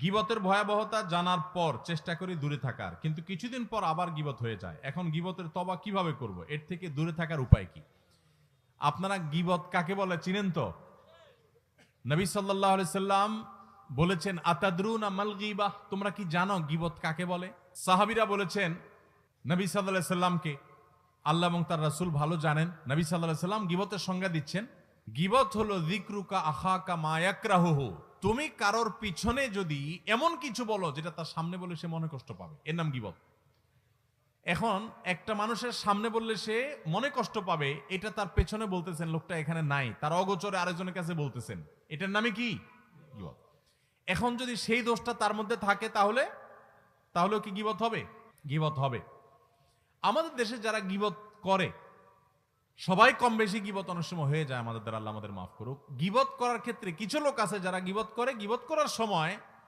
গীবতের ভয়াবহতা জানার পর চেষ্টা করি দূরে থাকার, কিন্তু কিছুদিন পর আবার গীবত হয়ে যায়। এখন গীবতের তওবা কিভাবে করব? এর থেকে দূরে থাকার উপায় কি? আপনারা গীবত কাকে বলে চিনেন তো? নবী সাল্লাল্লাহু আলাইহি সাল্লাম বলেছেন, আতাদরুনা মাল গীবাহ, তোমরা কি জানো গীবত কাকে বলে? সাহাবীরা বলেছেন নবী সাল্লাল্লাহু আলাইহি সাল্লামকে, আল্লাহ এবং তার রাসূল ভালো জানেন। নবী সাল্লাল্লাহু আলাইহি সাল্লাম গীবতের সংজ্ঞা দিচ্ছেন, গীবত হলো যিকরুকা আখাকা মা ইয়াকরাহুহু, তুমি কারোর পিছনে যদি এমন কিছু বলো যেটা তার সামনে বলে সে মনে কষ্ট পাবে, এর নাম গীবত। এখন একটা মানুষের সামনে বললে সে মনে কষ্ট পাবে, এটা তার পেছনে বলতেছেন, লোকটা এখানে নাই, তার অগোচরে আরেকজনের কাছে বলতেছেন, এটার নামে কি? গীবত। এখন যদি সেই দোষটা তার মধ্যে থাকে তাহলে তাহলেও কি গীবত হবে? গীবত হবে। আমাদের দেশে যারা গীবত করে, সবাই কম বেশি গীবত অনেক সময় হয়ে যায় আমাদের দ্বারা, আল্লাহ আমাদের মাফ করুক। গীবত করার ক্ষেত্রে কিছু লোক আছে যারা গীবত করে, গীবত করার সময়